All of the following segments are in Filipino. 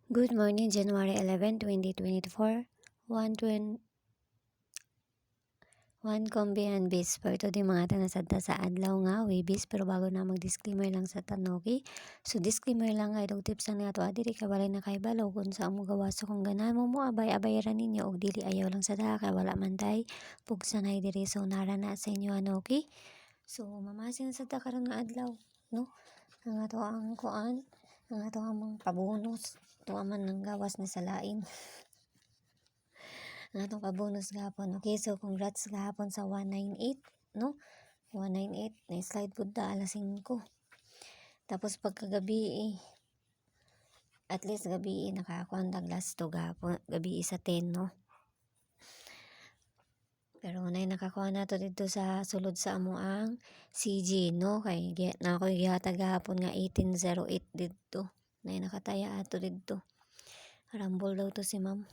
Good morning, January 11, 2024. 1 kombihan bis for today mga tanasadta sa adlaw nga bis pero bago na mag-disclaimer lang sa tanoki. So disclaimer lang kay dog tips lang ato adiri kay walay na kay balaw kun sa amo gawas kung ganan mo abay-abayaran ninyo og dili ayaw lang sa ta kay wala man tay pugsanay diri so nara na sa inyo anoki. So mamasin sa ta karon nga adlaw, no? Ang ato ang kuan, ang ato ang pabonus tuaman ng gawas ni sa lain. Ang atong pabonus gahapon. Okay, so congrats gahapon sa 198, no? 198 na slide pud ta alas 5. Tapos pagkagabi at least gabi nakakuan tag last to gahapon, gabi sa 10, no? Pero unay nakakuha na to dito sa sulod sa amo ang CG, no? Kay na ako gihatag gahapon nga 1808 dito. Nay nakataya ato dito. Rumble daw to si ma'am.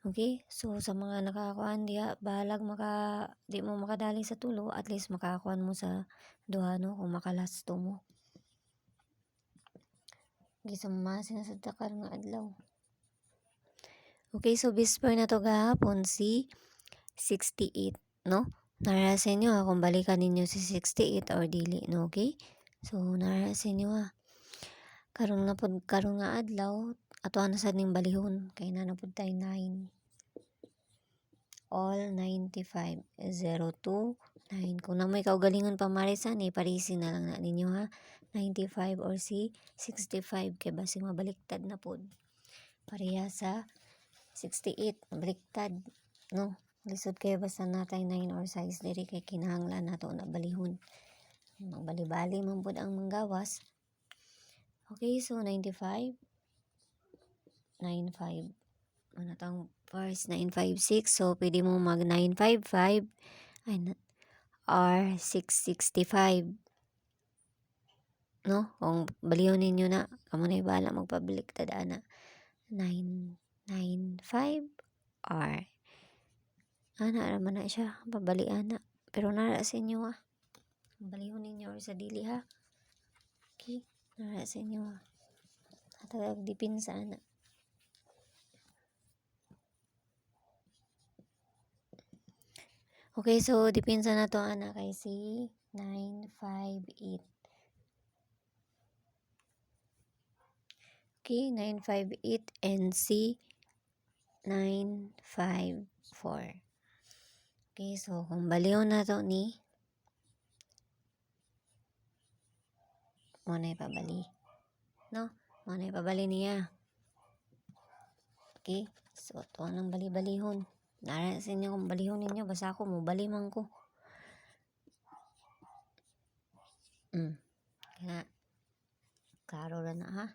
Okay, so sa mga nakakuan diha, bahalag di mo makadali sa tulo, at least makakuan mo sa duha, no? Kung makalasto mo. Gisama sinasad ka nga adlaw. Okay, so whisper na to gahapon si 68, no? Nara sa inyo kung balikan ninyo si 68 or dili, no? Okay? So nara sa inyo Karon nga adlaw, ato na sad ning balihon kay nanapod tay 9. All 95, 02, 9. Kung na may kaugalingon pa marisan, parisin na lang na ninyo ha. 95 or si 65 kay basi mabaliktad na pod. Pareha sa 68, baliktad, no? Lisod kayo basta natay 9 or 6 diri kay kinahanglan nato na balihon. Magbali-bali man pod ang manggawas. Okay, so 95, 95. Ano tang first 956, so pwede mo mag 955 or 665, no? Kung balihon ninyo na kamo na ibala magpabalik tada na 995 or naman na siya pabalian na, pero nara sa inyo balihon ninyo or sa dili ha. Okay, nara sa inyo hatag dipin sa ana. Okay, so dipinsa na to ana kay si 958. Okay, 958 and si 954. Okay, so kung baliw na to ni mo na ipabali, no? Mo na ipabali niya. Okay, so to nang bali-balihon. Nara sa inyo kung balihon ninyo, basta ako mo bali man ko. Kaya klaro ra na ha.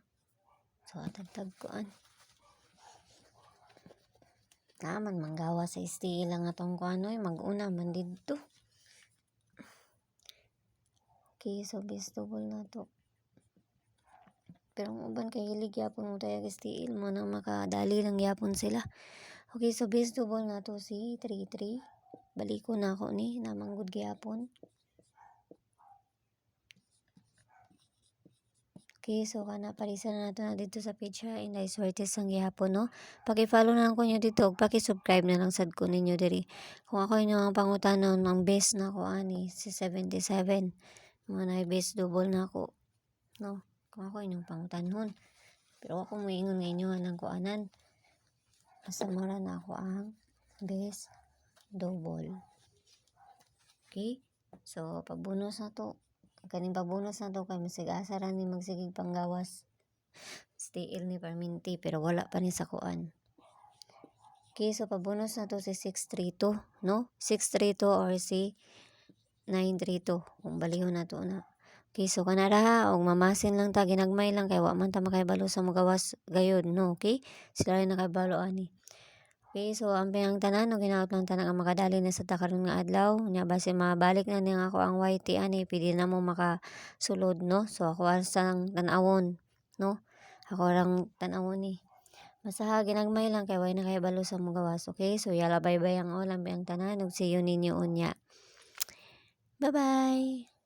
So atag kuan. Naman manggawa sa steel lang atong kuan mag-una man didto. Okay, so vegetable na to. Pero ang uban kay hilig yapon mo tayo steel mo nang makadali lang yapon sila. Okay, so vegetable na to si 33. Baliko na ako ni namanggod gyapon. Okay, so kana parisan na nato na dito sa page ha. Inday swerte sang gihapon, no? Paki-follow na lang ko nyo dito ug paki-subscribe na lang sad ko ninyo diri. Kung ako inyo ang pangutanon ng best na ko ani si 77. Mga na best double na ako, no? Kung ako inyong pangutanon. Pero ako moingon nga inyo nang kuanan. Asa mara na ako ang best double. Okay? So pabonus na to. Kaning pabonus na to kay masigasa ra ni magsigig panggawas. Steel ni Parminti pero wala pa ni sa kuan. Okay, so pabonus na to si 632, no? 632 or si 932. Kung balihon na to na. Okay, so kanara ha, og mamasin lang ta, ginagmay lang kay wa man ta makaibalo sa magawas gayud, no? Okay? Sila rin nakaibalo ani. Okay, so ang tanan, no, ginaot lang tanan ang makadali na sa takaron nga adlaw. Nya base mabalik na niya ako ang YT ani, pwede na mo makasulod, no? So ako asang tanawon, no? Ako lang tanawon ni. Basta ginagmay lang kay way na balo sa mga gawas. Okay, so yala bye-bye ang tanan, ug see you ninyo unya. Bye-bye!